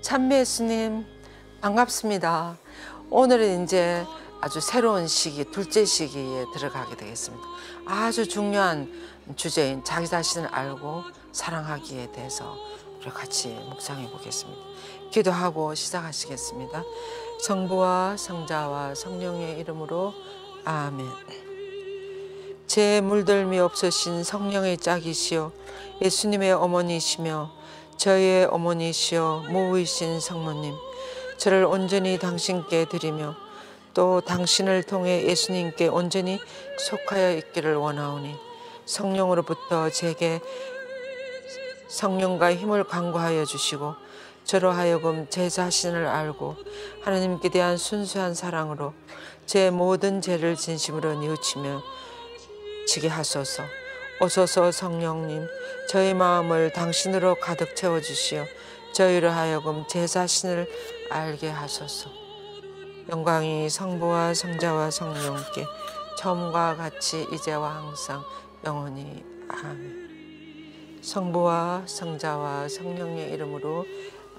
참배 예수님 반갑습니다. 오늘은 이제 아주 새로운 시기, 둘째 시기에 들어가게 되겠습니다. 아주 중요한 주제인 자기 자신을 알고 사랑하기에 대해서 우리 같이 묵상해 보겠습니다. 기도하고 시작하시겠습니다. 성부와 성자와 성령의 이름으로 아멘. 제 물들미 없으신 성령의 짝이시여 예수님의 어머니시며 저희의 어머니시여 모의신 성모님, 저를 온전히 당신께 드리며 또 당신을 통해 예수님께 온전히 속하여 있기를 원하오니 성령으로부터 제게 성령과 힘을 강구하여 주시고 저로 하여금 제 자신을 알고 하나님께 대한 순수한 사랑으로 제 모든 죄를 진심으로 뉘우치며 지게 하소서. 오소서 성령님, 저희 마음을 당신으로 가득 채워주시어 저희로 하여금 제 자신을 알게 하소서. 영광이 성부와 성자와 성령께 처음과 같이 이제와 항상 영원히 아멘. 성부와 성자와 성령의 이름으로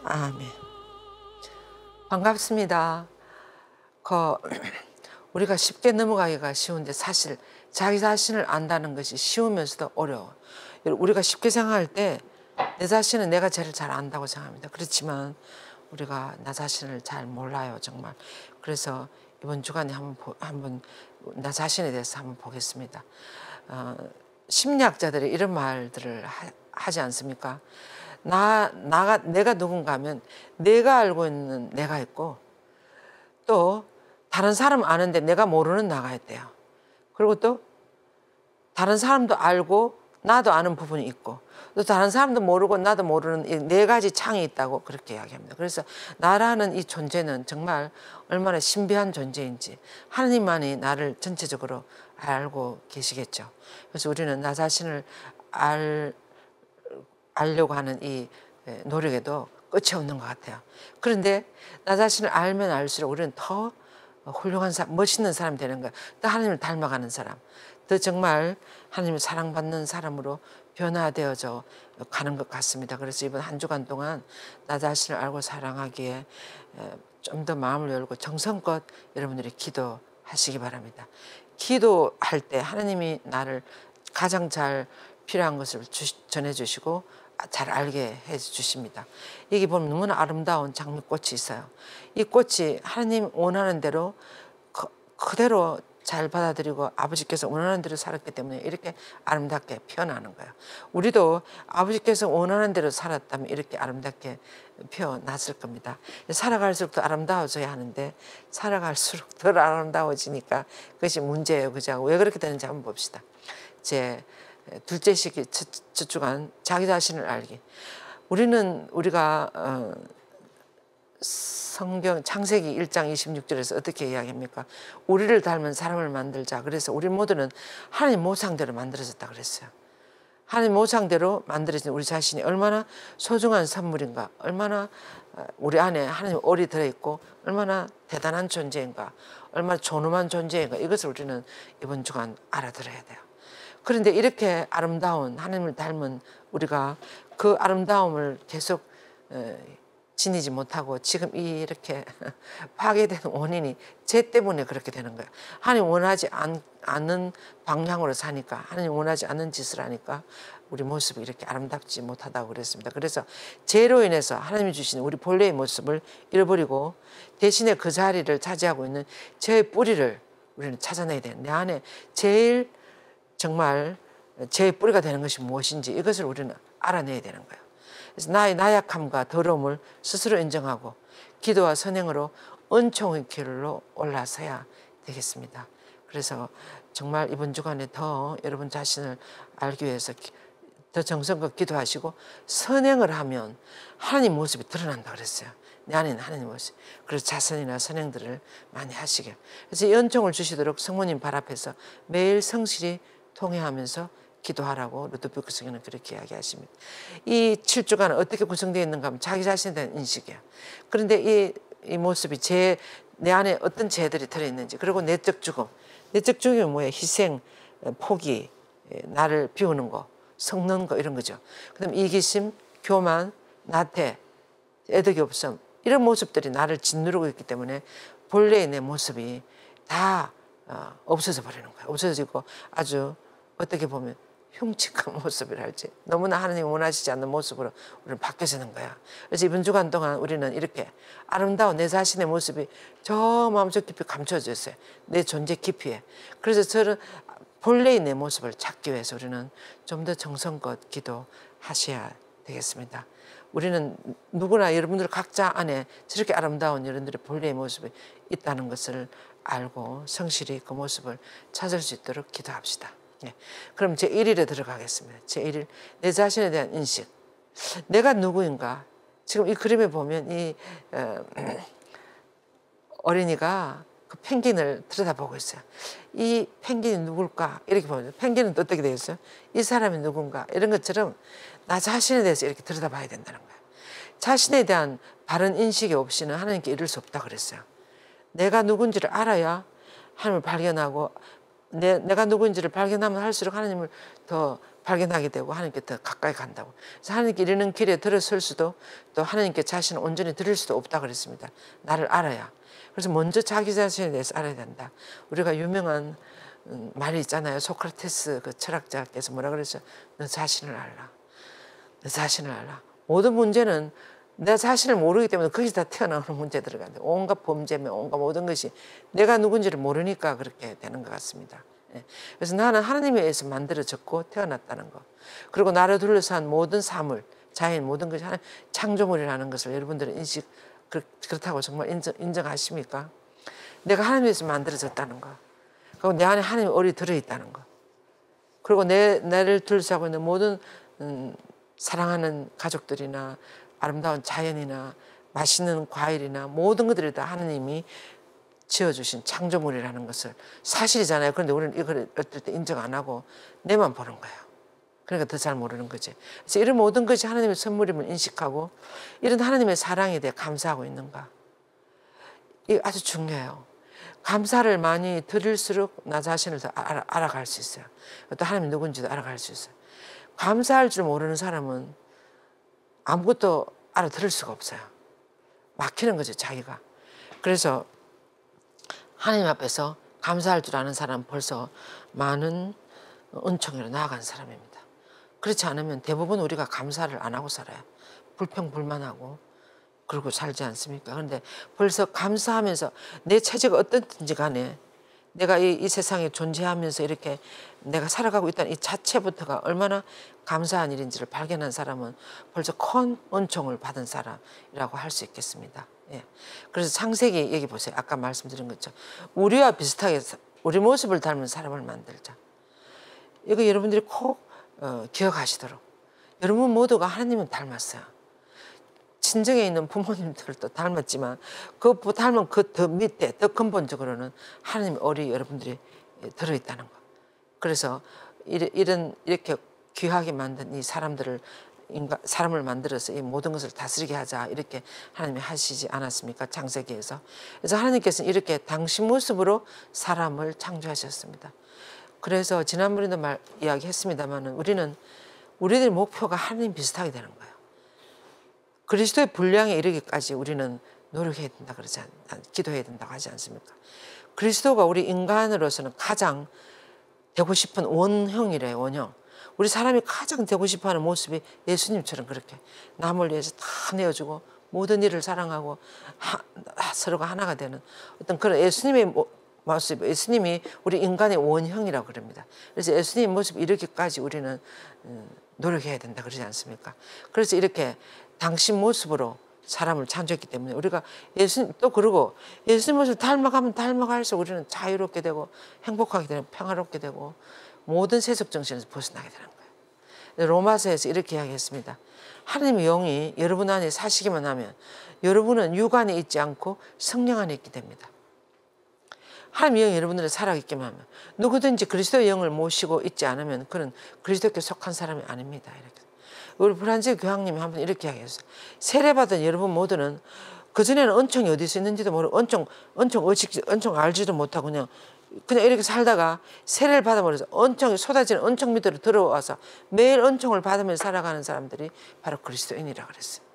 아멘. 반갑습니다. 우리가 쉽게 넘어가기가 쉬운데 사실 자기 자신을 안다는 것이 쉬우면서도 어려워. 우리가 쉽게 생각할 때 내 자신은 내가 제일 잘 안다고 생각합니다. 그렇지만 우리가 나 자신을 잘 몰라요, 정말. 그래서 이번 주간에 한번 나 자신에 대해서 한번 보겠습니다. 심리학자들이 이런 말들을 하지 않습니까? 내가 누군가 하면 내가 알고 있는 내가 있고 또 다른 사람 아는데 내가 모르는 나가 있대요. 그리고 또 다른 사람도 알고 나도 아는 부분이 있고 또 다른 사람도 모르고 나도 모르는 이 네 가지 창이 있다고 그렇게 이야기합니다. 그래서 나라는 이 존재는 정말 얼마나 신비한 존재인지 하나님만이 나를 전체적으로 알고 계시겠죠. 그래서 우리는 나 자신을 알려고 하는 이 노력에도 끝이 없는 것 같아요. 그런데 나 자신을 알면 알수록 우리는 더 훌륭한 사람, 멋있는 사람이 되는 거예요. 또 하나님을 닮아가는 사람, 더 정말 하나님을 사랑받는 사람으로 변화되어져 가는 것 같습니다. 그래서 이번 한 주간 동안 나 자신을 알고 사랑하기에 좀 더 마음을 열고 정성껏 여러분들이 기도하시기 바랍니다. 기도할 때 하나님이 나를 가장 잘 필요한 것을 전해주시고 잘 알게 해주십니다. 여기 보면 너무나 아름다운 장미꽃이 있어요. 이 꽃이 하나님 원하는 대로 그대로 잘 받아들이고 아버지께서 원하는 대로 살았기 때문에 이렇게 아름답게 피어나는 거예요. 우리도 아버지께서 원하는 대로 살았다면 이렇게 아름답게 피어났을 겁니다. 살아갈수록 더 아름다워져야 하는데 살아갈수록 덜 아름다워지니까 그것이 문제예요. 그죠? 왜 그렇게 되는지 한번 봅시다. 제 둘째 시기 첫 주간 자기 자신을 알기. 우리가 성경 창세기 1장 26절에서 어떻게 이야기합니까? 우리를 닮은 사람을 만들자. 그래서 우리 모두는 하나님 모상대로 만들어졌다 그랬어요. 하나님 모상대로 만들어진 우리 자신이 얼마나 소중한 선물인가, 얼마나 우리 안에 하나님 얼이 들어있고 얼마나 대단한 존재인가, 얼마나 존엄한 존재인가, 이것을 우리는 이번 주간 알아들어야 돼요. 그런데 이렇게 아름다운 하나님을 닮은 우리가 그 아름다움을 계속 지니지 못하고 지금 이렇게 파괴되는 원인이 죄 때문에 그렇게 되는 거예요. 하나님 원하지 않는 방향으로 사니까, 하나님 원하지 않는 짓을 하니까 우리 모습이 이렇게 아름답지 못하다고 그랬습니다. 그래서 죄로 인해서 하나님이 주신 우리 본래의 모습을 잃어버리고 대신에 그 자리를 차지하고 있는 죄의 뿌리를 우리는 찾아내야 돼요. 내 안에 제일 정말 죄의 뿌리가 되는 것이 무엇인지 이것을 우리는 알아내야 되는 거예요. 그래서 나의 나약함과 더러움을 스스로 인정하고 기도와 선행으로 은총의 길로 올라서야 되겠습니다. 그래서 정말 이번 주간에 더 여러분 자신을 알기 위해서 더 정성껏 기도하시고 선행을 하면 하나님 모습이 드러난다 그랬어요. 내 안에는 하나님 모습. 그래서 자선이나 선행들을 많이 하시게. 그래서 이 은총을 주시도록 성모님 발 앞에서 매일 성실히 통회하면서 기도하라고 루드비크 성경은 그렇게 이야기하십니다. 이 7주간은 어떻게 구성되어 있는가 하면 자기 자신에 대한 인식이에요. 그런데 이 모습이 내 안에 어떤 죄들이 들어있는지, 그리고 내적 죽음. 내적 죽음이 뭐예요? 희생, 포기, 나를 비우는 거, 섞는 거 이런 거죠. 그 다음에 이기심, 교만, 나태, 애덕이 없음, 이런 모습들이 나를 짓누르고 있기 때문에 본래의 내 모습이 다 없어져 버리는 거야. 없어지고 아주 어떻게 보면 흉측한 모습이랄지 너무나 하나님이 원하시지 않는 모습으로 우리는 바뀌어지는 거야. 그래서 이번 주간 동안 우리는 이렇게 아름다운 내 자신의 모습이 저 마음속 깊이 감춰져 있어요. 내 존재 깊이에. 그래서 저는 본래의 내 모습을 찾기 위해서 우리는 좀 더 정성껏 기도하셔야 되겠습니다. 우리는 누구나 여러분들 각자 안에 저렇게 아름다운 여러분들의 본래의 모습이 있다는 것을 알고 성실히 그 모습을 찾을 수 있도록 기도합시다. 예. 그럼 제1일에 들어가겠습니다. 제1일, 내 자신에 대한 인식. 내가 누구인가? 지금 이 그림에 보면 이 어린이가 그 펭귄을 들여다보고 있어요. 이 펭귄이 누굴까? 이렇게 보면 펭귄은 또 어떻게 되겠어요? 이 사람이 누군가? 이런 것처럼 나 자신에 대해서 이렇게 들여다봐야 된다는 거예요. 자신에 대한 바른 인식이 없이는 하나님께 이룰 수 없다 그랬어요. 내가 누군지를 알아야 하나님을 발견하고 내가 누구인지를 발견하면 할수록 하나님을 더 발견하게 되고 하나님께 더 가까이 간다고. 그래서 하나님께 이르는 길에 들어설 수도 또 하나님께 자신을 온전히 드릴 수도 없다 그랬습니다. 나를 알아야. 그래서 먼저 자기 자신에 대해서 알아야 된다. 우리가 유명한 말이 있잖아요. 소크라테스 그 철학자께서 뭐라 그랬어요? 너 자신을 알라. 너 자신을 알라. 모든 문제는 내 자신을 모르기 때문에 거기서 다 튀어나오는 문제들을 가는데 온갖 범죄며 온갖 모든 것이 내가 누군지를 모르니까 그렇게 되는 것 같습니다. 그래서 나는 하나님에 의해서 만들어졌고 태어났다는 것. 그리고 나를 둘러싼 모든 사물, 자연 모든 것이 하나님 창조물이라는 것을 여러분들은 그렇다고 정말 인정하십니까? 내가 하나님에서 만들어졌다는 것. 그리고 내 안에 하나님의 얼이 들어있다는 것. 그리고 나를 둘러싸고 있는 모든 사랑하는 가족들이나 아름다운 자연이나 맛있는 과일이나 모든 것들이 다 하나님이 지어주신 창조물이라는 것을 사실이잖아요. 그런데 우리는 이걸 어떨 때 인정 안 하고 내만 보는 거예요. 그러니까 더 잘 모르는 거지. 그래서 이런 모든 것이 하나님의 선물임을 인식하고 이런 하나님의 사랑에 대해 감사하고 있는가. 이게 아주 중요해요. 감사를 많이 드릴수록 나 자신을 더 알아갈 수 있어요. 또 하나님이 누군지도 알아갈 수 있어요. 감사할 줄 모르는 사람은 아무것도 알아들을 수가 없어요. 막히는 거죠, 자기가. 그래서 하나님 앞에서 감사할 줄 아는 사람은 벌써 많은 은총으로 나아간 사람입니다. 그렇지 않으면 대부분 우리가 감사를 안 하고 살아요. 불평불만하고 그러고 살지 않습니까? 그런데 벌써 감사하면서 내 처지가 어떻든지 간에 내가 이 세상에 존재하면서 이렇게 내가 살아가고 있다는 이 자체부터가 얼마나 감사한 일인지를 발견한 사람은 벌써 큰 은총을 받은 사람이라고 할 수 있겠습니다. 예. 그래서 창세기 얘기 보세요. 아까 말씀드린 것처럼 우리와 비슷하게 우리 모습을 닮은 사람을 만들자. 이거 여러분들이 꼭 기억하시도록. 여러분 모두가 하나님은 닮았어요. 친정에 있는 부모님들도 닮았지만 그 닮은 그 더 밑에 더 근본적으로는 하나님의 얼이 여러분들이 들어있다는 것. 그래서 이렇게 귀하게 만든 이 사람을 만들어서 이 모든 것을 다스리게 하자 이렇게 하나님이 하시지 않았습니까? 창세기에서. 그래서 하나님께서는 이렇게 당신 모습으로 사람을 창조하셨습니다. 그래서 지난번에도 이야기했습니다만 우리들의 목표가 하나님 비슷하게 되는 거예요. 그리스도의 분량에 이르기까지 우리는 노력해야 된다 기도해야 된다고 하지 않습니까? 그리스도가 우리 인간으로서는 가장 되고 싶은 원형이래요, 원형. 우리 사람이 가장 되고 싶어하는 모습이 예수님처럼 그렇게 남을 위해서 다 내어주고 모든 일을 사랑하고 서로가 하나가 되는 어떤 그런 예수님의 모습, 예수님이 우리 인간의 원형이라고 그럽니다. 그래서 예수님의 모습 이렇게까지 우리는 노력해야 된다 그러지 않습니까? 그래서 이렇게 당신 모습으로 사람을 창조했기 때문에 우리가 그러고 예수님 모습을 닮아가면 닮아갈수록 우리는 자유롭게 되고 행복하게 되고 평화롭게 되고 모든 세속 정신에서 벗어나게 되는 거예요. 로마서에서 이렇게 이야기했습니다. 하나님의 영이 여러분 안에 사시기만 하면 여러분은 육안에 있지 않고 성령 안에 있게 됩니다. 하나님의 영이 여러분들을 살아있기만 하면 누구든지 그리스도의 영을 모시고 있지 않으면 그는 그리스도께 속한 사람이 아닙니다. 이렇게. 우리 프란츠 교황님이 한번 이렇게 이야기했어요. 세례받은 여러분 모두는 그전에는 은총이 어디서 있는지도 모르고 은총 알지도 못하고 그냥 이렇게 살다가 세례를 받아버려서 은총이 쏟아지는 은총 밑으로 들어와서 매일 은총을 받으면서 살아가는 사람들이 바로 그리스도인이라고 그랬어요.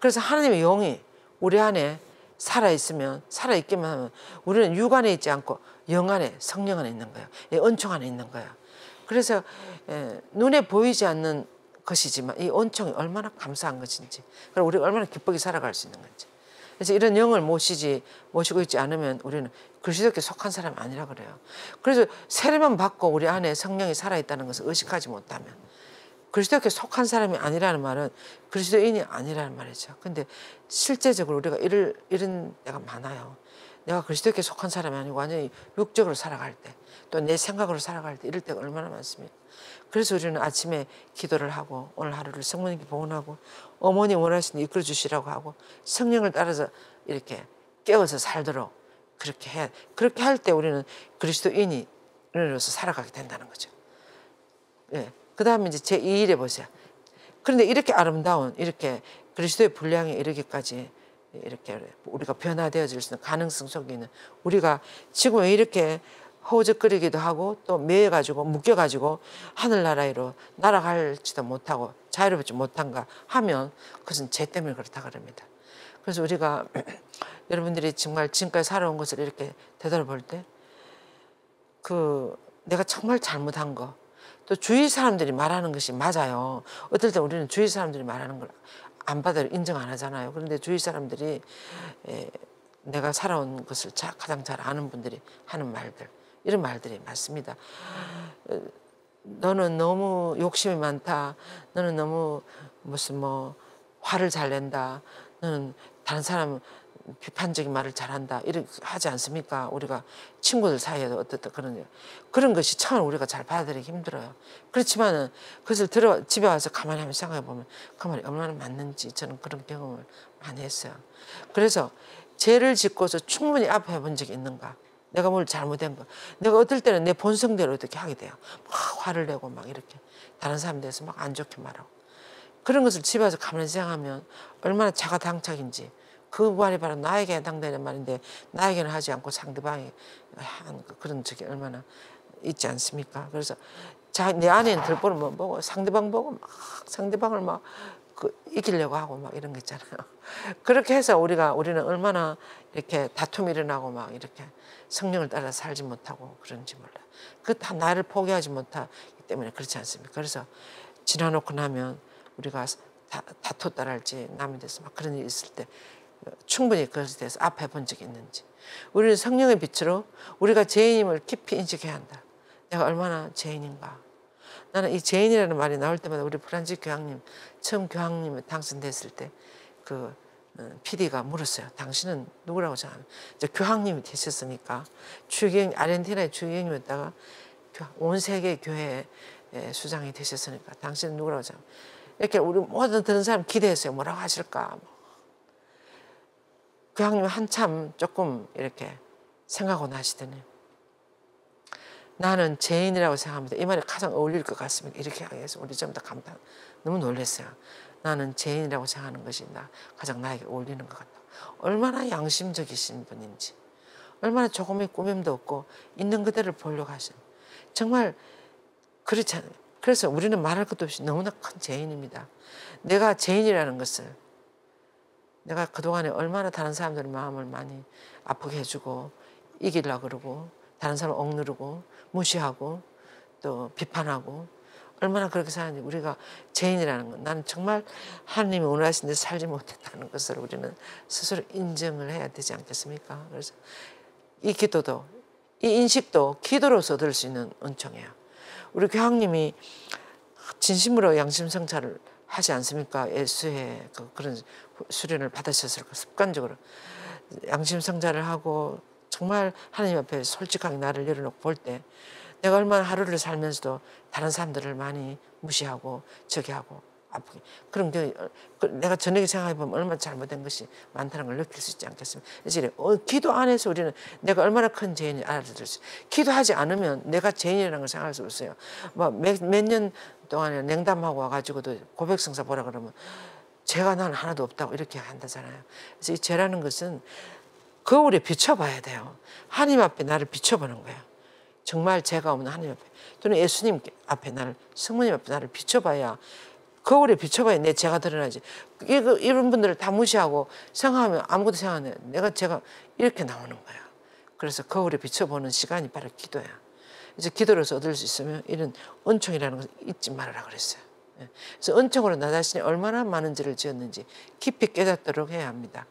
그래서 하나님의 영이 우리 안에 살아있으면, 살아있기만 하면 우리는 육 안에 있지 않고 영 안에, 성령 안에 있는 거예요. 은총 안에 있는 거예요. 그래서 눈에 보이지 않는 것이지만 이 은총이 얼마나 감사한 것인지, 그리고 우리가 얼마나 기쁘게 살아갈 수 있는 건지. 그래서 이런 영을 모시고 있지 않으면 우리는 그리스도께 속한 사람이 아니라 그래요. 그래서 세례만 받고 우리 안에 성령이 살아있다는 것을 의식하지 못하면 그리스도께 속한 사람이 아니라는 말은 그리스도인이 아니라는 말이죠. 근데 실제적으로 우리가 이런 때가 많아요. 내가 그리스도께 속한 사람이 아니고 완전히 육적으로 살아갈 때, 또 내 생각으로 살아갈 때 이럴 때가 얼마나 많습니까? 그래서 우리는 아침에 기도를 하고 오늘 하루를 성령님께 봉헌하고 어머니 원하시는 이끌어 주시라고 하고 성령을 따라서 이렇게 깨어서 살도록 그렇게 해야, 그렇게 할 때 우리는 그리스도인으로서 살아가게 된다는 거죠. 예. 그 다음에 이제 제2일에 보세요. 그런데 이렇게 아름다운, 이렇게 그리스도의 분량에 이르기까지 이렇게 우리가 변화되어질 수 있는 가능성 속에 있는 우리가 지금 왜 이렇게 허우적거리기도 하고 또 매여가지고 묶여가지고 하늘나라로 날아갈지도 못하고 자유롭지 못한가 하면 그것은 죄 때문에 그렇다 그럽니다. 그래서 우리가 여러분들이 정말 지금까지 살아온 것을 이렇게 되돌아볼 때 내가 정말 잘못한 거, 또 주위 사람들이 말하는 것이 맞아요. 어떨 때 우리는 주위 사람들이 말하는 걸 안 받아요. 인정 안 하잖아요. 그런데 주위 사람들이 내가 살아온 것을 가장 잘 아는 분들이 하는 말들, 이런 말들이 맞습니다. 너는 너무 욕심이 많다. 너는 너무 무슨 화를 잘 낸다. 너는 다른 사람 비판적인 말을 잘한다. 이렇게 하지 않습니까? 우리가 친구들 사이에도 어떻다 그런 것이 처음 우리가 잘 받아들이기 힘들어요. 그렇지만은 그것을 집에 와서 가만히 한번 생각해 보면 그 말이 얼마나 맞는지 저는 그런 경험을 많이 했어요. 그래서 죄를 짓고서 충분히 아파해 본 적이 있는가? 내가 뭘 잘못한 거. 내가 어떨 때는 내 본성대로 어떻게 하게 돼요. 막 화를 내고 막 이렇게 다른 사람 대해서 막 안 좋게 말하고. 그런 것을 집에 와서 가만히 생각하면 얼마나 자가당착인지. 그 말이 바로 나에게 해당되는 말인데 나에게는 하지 않고 상대방이 한 그런 적이 얼마나 있지 않습니까? 그래서 내 안에 있는 들보는 보고 상대방 보고 막 상대방을 막 이기려고 하고 막 이런 거 있잖아요. 그렇게 해서 우리는 얼마나 이렇게 다툼이 일어나고 막 이렇게 성령을 따라 살지 못하고 그런지 몰라요. 그 다 나를 포기하지 못하기 때문에 그렇지 않습니까? 그래서 지나놓고 나면 우리가 다퉜다 할지 남에 대해서 막 그런 일이 있을 때 충분히 그것에 대해서 아파해 본 적이 있는지. 우리는 성령의 빛으로 우리가 죄인임을 깊이 인식해야 한다. 내가 얼마나 죄인인가. 나는 이 죄인이라는 말이 나올 때마다 우리 프란지 교황님, 처음 교황님에 당선됐을 때 PD가 물었어요. 당신은 누구라고 생각하면? 이제 교황님이 되셨으니까 아르헨티나의 주교님이었다가 온 세계 교회 수장이 되셨으니까 당신은 누구라고 생각하면? 이렇게 우리 모든 들은 사람 기대했어요. 뭐라고 하실까? 교황님 한참 조금 이렇게 생각하고 나시더니 나는 죄인이라고 생각합니다. 이 말이 가장 어울릴 것 같습니다. 이렇게 해서 우리 좀 더 감탄. 너무 놀랐어요. 나는 죄인이라고 생각하는 것이 가장 나에게 어울리는 것 같다. 얼마나 양심적이신 분인지, 얼마나 조금의 꾸밈도 없고 있는 그대로 보려고 하시는. 정말 그렇지 않아요. 그래서 우리는 말할 것도 없이 너무나 큰 죄인입니다. 내가 죄인이라는 것을 내가 그동안에 얼마나 다른 사람들의 마음을 많이 아프게 해주고 이기려고 그러고 다른 사람을 억누르고 무시하고 또 비판하고 얼마나 그렇게 사는지. 우리가 죄인이라는 건 나는 정말 하나님이 원하신 데 살지 못했다는 것을 우리는 스스로 인정을 해야 되지 않겠습니까? 그래서 이 기도도 이 인식도 기도로서 얻을 수 있는 은총이에요. 우리 교황님이 진심으로 양심성찰을 하지 않습니까? 예수의 그런 수련을 받으셨을 거 습관적으로 양심성찰을 하고 정말 하나님 앞에 솔직하게 나를 열어놓고 볼 때 내가 얼마나 하루를 살면서도 다른 사람들을 많이 무시하고 저기하고 아프게 그런 게 내가 저녁에 생각해 보면 얼마나 잘못된 것이 많다는 걸 느낄 수 있지 않겠습니까? 이제 기도 안에서 우리는 내가 얼마나 큰 죄인인지 알아들 수 있어요. 기도하지 않으면 내가 죄인이라는 걸 생각할 수 없어요. 몇 년 동안에 냉담하고 와가지고도 고백성사 보라 그러면 죄가 나는 하나도 없다고 이렇게 한다잖아요. 그래서 이 죄라는 것은 거울에 비춰봐야 돼요. 하나님 앞에 나를 비춰보는 거예요. 정말 죄가 없는 하나님 앞에 또는 예수님 앞에 나를 성모님 앞에 나를 비춰봐야 거울에 비춰봐야 내 죄가 드러나지. 이런 분들을 다 무시하고 생각하면 아무것도 생각 안 해. 제가 이렇게 나오는 거야. 그래서 거울에 비춰보는 시간이 바로 기도야. 이제 기도로서 얻을 수 있으면 이런 은총이라는 것을 잊지 말아라 그랬어요. 그래서 은총으로 나 자신이 얼마나 많은 죄를 지었는지 깊이 깨닫도록 해야 합니다.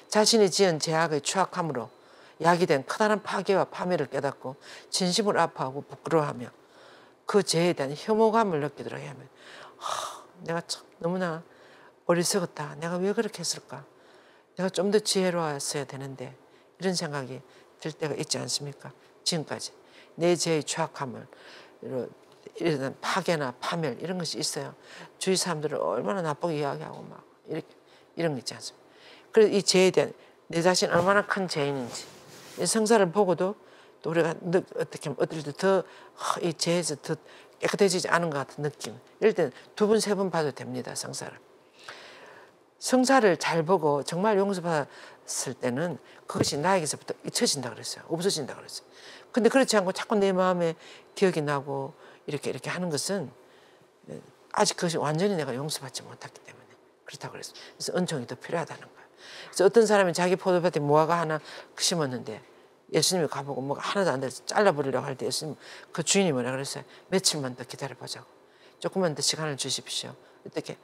자신이 지은 죄악의 추악함으로 야기된 커다란 파괴와 파멸을 깨닫고 진심으로 아파하고 부끄러워하며 그 죄에 대한 혐오감을 느끼도록 해야 합니다. 내가 참 너무나 어리석었다. 내가 왜 그렇게 했을까? 내가 좀 더 지혜로웠어야 되는데 이런 생각이 들 때가 있지 않습니까? 지금까지 내 죄의 추악함을 이런 파괴나 파멸 이런 것이 있어요. 주위 사람들을 얼마나 나쁘게 이야기하고 막 이런 거 있지 않습니까? 그래서 이 죄에 대한 내 자신 얼마나 큰 죄인인지 이 성사를 보고도 또 우리가 어떻게 하면 어떨 때 더 이 죄에서 더 깨끗해지지 않은 것 같은 느낌. 이럴 때는 2번, 3번 봐도 됩니다. 성사를. 성사를 잘 보고 정말 용서받았을 때는 그것이 나에게서부터 잊혀진다 그랬어요. 없어진다 그랬어요. 근데 그렇지 않고 자꾸 내 마음에 기억이 나고 이렇게 하는 것은 아직 그것이 완전히 내가 용서받지 못했기 때문에 그렇다고 그랬어요. 그래서 은총이 더 필요하다는 거예요. 그래서 어떤 사람이 자기 포도밭에 무화과 하나 심었는데 예수님이 가보고 뭐가 하나도 안 돼서 잘라버리려고 할 때 예수님 그 주인이 뭐라 그랬어요? 며칠만 더 기다려보자고. 조금만 더 시간을 주십시오. 어떻게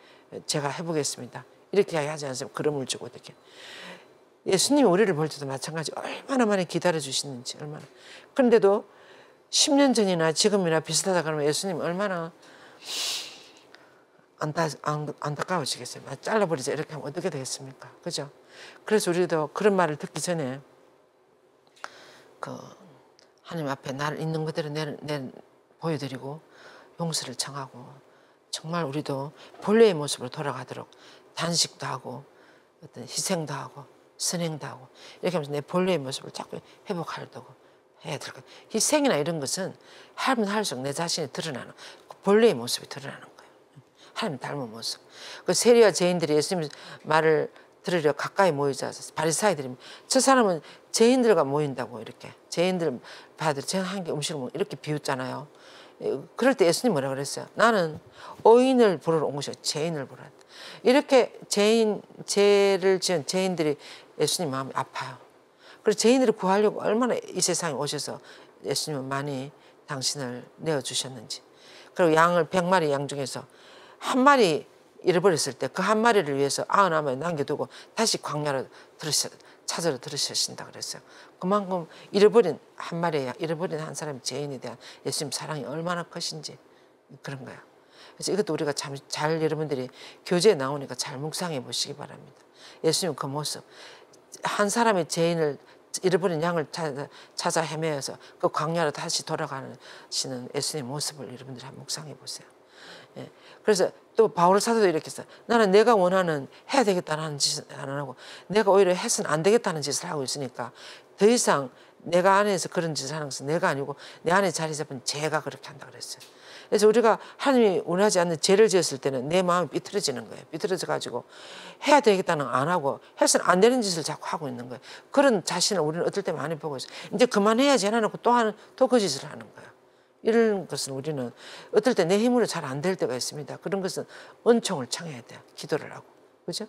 제가 해보겠습니다. 이렇게 이야기하지 않으면 그름을 주고 어떻게. 예수님이 우리를 볼 때도 마찬가지 얼마나 많이 기다려주시는지 얼마나. 그런데도 10년 전이나 지금이나 비슷하다 그러면 예수님 얼마나 안타까우시겠어요. 잘라버리자 이렇게 하면 어떻게 되겠습니까? 그죠? 그래서 우리도 그런 말을 듣기 전에 하나님 앞에 나를 있는 그대로 보여드리고 용서를 청하고 정말 우리도 본래의 모습으로 돌아가도록 단식도 하고 어떤 희생도 하고 선행도 하고 이렇게 하면서 내 본래의 모습을 자꾸 회복하려고 해야 될 거예요. 희생이나 이런 것은 하면 할수록 내 자신이 드러나는 본래의 모습이 드러나는 거예요. 하나님 닮은 모습. 그 세리와 죄인들이 예수님 말을 들으려 가까이 모이자. 바리사이들이 저 사람은 죄인들과 모인다고 이렇게 죄인들 봐도 제가 한 게 음식을 먹고 이렇게 비웃잖아요. 그럴 때 예수님 뭐라 그랬어요? 나는 의인을 부르러 온 것이 아니라 죄인을 부르러 왔다. 이렇게 죄를 지은 죄인들이 예수님 마음이 아파요. 그래서 죄인들을 구하려고 얼마나 이 세상에 오셔서 예수님은 많이 당신을 내어주셨는지. 그리고 양을 100마리 양 중에서 한 마리 잃어버렸을 때 그 한 마리를 위해서 99마리 남겨두고 다시 광야로 찾으러 들으신다 그랬어요. 그만큼 잃어버린 한 마리의 양, 잃어버린 한 사람의 죄인에 대한 예수님 사랑이 얼마나 크신지 그런 거야. 그래서 이것도 우리가 참 잘 여러분들이 교재에 나오니까 잘 묵상해 보시기 바랍니다. 예수님 그 모습 한 사람의 죄인을 잃어버린 양을 찾아 헤매어서 그 광야로 다시 돌아가시는 예수님의 모습을 여러분들이 한번 묵상해 보세요. 예. 그래서 또 바울 사도도 이렇게 했어요. 나는 내가 원하는 해야 되겠다는 짓을 안 하고 내가 오히려 해서는 안 되겠다는 짓을 하고 있으니까 더 이상 내가 안에서 그런 짓을 하는 것은 내가 아니고 내 안에 자리 잡은 죄가 그렇게 한다 그랬어요. 그래서 우리가 하나님이 원하지 않는 죄를 지었을 때는 내 마음이 삐뚤어지는 거예요. 삐뚤어져 가지고 해야 되겠다는 안 하고 해서는 안 되는 짓을 자꾸 하고 있는 거예요. 그런 자신을 우리는 어떨 때 많이 보고 있어요. 이제 그만해야지 해놓고 또 그 짓을 하는 거예요. 이런 것은 우리는 어떨 때 내 힘으로 잘 안 될 때가 있습니다. 그런 것은 은총을 청해야 돼요. 기도를 하고. 그죠?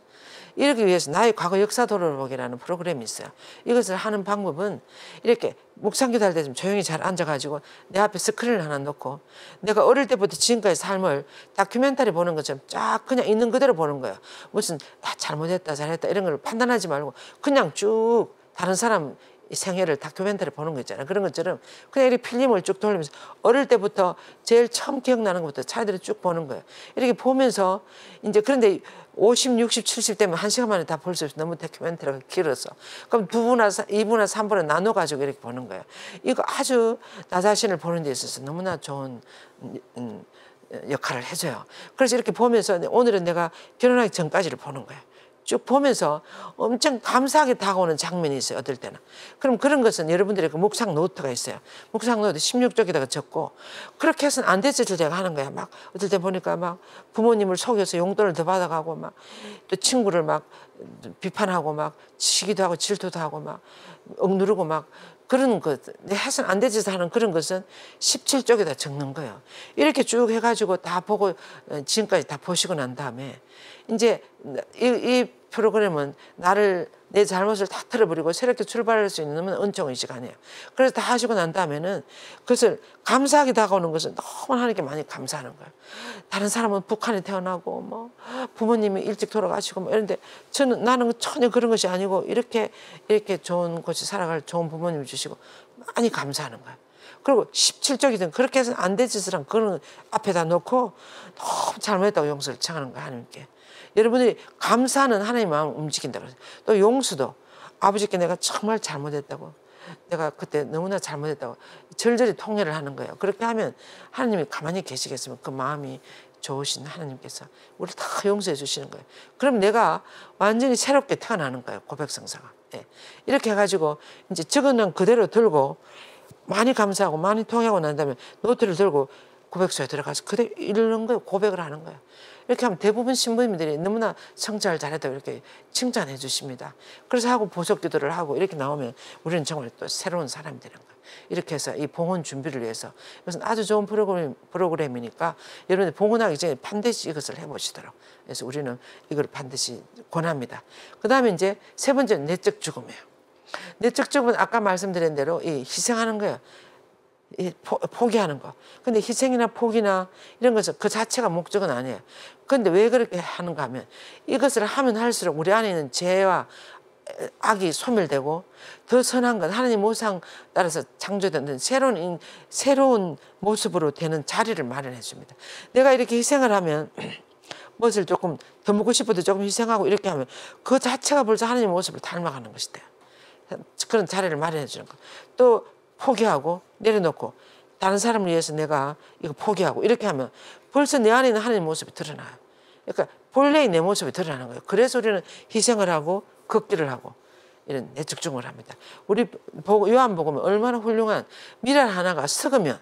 이러기 위해서 나의 과거 역사 돌아보기라는 프로그램이 있어요. 이것을 하는 방법은 이렇게 묵상기도 할 때 좀 조용히 잘 앉아가지고 내 앞에 스크린을 하나 놓고 내가 어릴 때부터 지금까지 삶을 다큐멘터리 보는 것처럼 쫙 그냥 있는 그대로 보는 거예요. 무슨 잘못했다 잘했다 이런 걸 판단하지 말고 그냥 쭉 다른 사람 생애를 다큐멘터리 보는 거 있잖아요. 그런 것처럼 그냥 이렇게 필름을 쭉 돌리면서 어릴 때부터 제일 처음 기억나는 것부터 차례대로 쭉 보는 거예요. 이렇게 보면서 이제 그런데 50, 60, 70 되면 1시간 만에 다 볼 수 없어. 너무 다큐멘터리가 길어서. 그럼 2부나 3부나 나눠가지고 이렇게 보는 거예요. 이거 아주 나 자신을 보는 데 있어서 너무나 좋은 역할을 해줘요. 그래서 이렇게 보면서 오늘은 내가 결혼하기 전까지를 보는 거예요. 쭉 보면서 엄청 감사하게 다가오는 장면이 있어요. 어떨 때는. 그럼 그런 것은 여러분들의 그 묵상 노트가 있어요. 묵상 노트 16쪽에다가 적고 그렇게 해서는 안 됐을 때 제가 하는 거야. 막 어떨 때 보니까 막 부모님을 속여서 용돈을 더 받아가고 막 또 친구를 막 비판하고 막 시기도 하고 질투도 하고 막 억누르고 막 그런 것, 내 해서는 안 되지 하는 그런 것은 17쪽에다 적는 거예요. 이렇게 쭉 해가지고 다 보고 지금까지 다 보시고 난 다음에 이제 이 프로그램은 내 잘못을 다 털어버리고 새롭게 출발할 수 있는 은총의 시간이에요. 그래서 다 하시고 난 다음에는 그것을 감사하게 다가오는 것은 너무 하나님께 많이 감사하는 거예요. 다른 사람은 북한에 태어나고 뭐 부모님이 일찍 돌아가시고 뭐 이런데 나는 전혀 그런 것이 아니고 이렇게 좋은 곳에 살아갈 좋은 부모님을 주시고 많이 감사하는 거예요. 그리고 17쪽이든 그렇게 해서는 안 될 짓을 한 그런 앞에다 놓고 너무 잘못했다고 용서를 청하는 거예요. 하나님께. 여러분들이 감사는 하나님의 마음을 움직인다고 그래요. 또 용서도 아버지께 내가 정말 잘못했다고, 내가 그때 너무나 잘못했다고 절절히 통회를 하는 거예요. 그렇게 하면 하나님이 가만히 계시겠으면 그 마음이 좋으신 하나님께서 우리를 다 용서해 주시는 거예요. 그럼 내가 완전히 새롭게 태어나는 거예요. 고백성사가. 네. 이렇게 해가지고 이제 적어놓은 그대로 들고 많이 감사하고 많이 통회하고 난 다음에 노트를 들고 고백소에 들어가서 그대로 이르는 거예요. 고백을 하는 거예요. 이렇게 하면 대부분 신부님들이 너무나 성찰 잘했다고 이렇게 칭찬해 주십니다. 그래서 하고 보석 기도를 하고 이렇게 나오면 우리는 정말 또 새로운 사람이 되는 거예요. 이렇게 해서 이 봉헌 준비를 위해서 이것은 아주 좋은 프로그램이니까 여러분들 봉헌하기 전에 반드시 이것을 해보시도록. 그래서 우리는 이걸 반드시 권합니다. 그 다음에 이제 세 번째는 내적 죽음이에요. 내적 죽음은 아까 말씀드린 대로 이 희생하는 거예요. 포기하는 거. 근데 희생이나 포기나 이런 것은 그 자체가 목적은 아니에요. 근데 왜 그렇게 하는가 하면 이것을 하면 할수록 우리 안에 있는 죄와 악이 소멸되고 더 선한 건 하나님 모상 따라서 창조된 새로운 모습으로 되는 자리를 마련해 줍니다. 내가 이렇게 희생을 하면 무엇을 조금 더 먹고 싶어도 조금 희생하고 이렇게 하면 그 자체가 벌써 하나님 모습을 닮아가는 것이 돼요. 그런 자리를 마련해 주는 거. 또 포기하고 내려놓고 다른 사람을 위해서 내가 이거 포기하고 이렇게 하면 벌써 내 안에 있는 하나님의 모습이 드러나요. 그러니까 본래의 내 모습이 드러나는 거예요. 그래서 우리는 희생을 하고 걷기를 하고 이런 내적 죽음을 합니다. 우리 요한복음은 얼마나 훌륭한 미랄 하나가 썩으면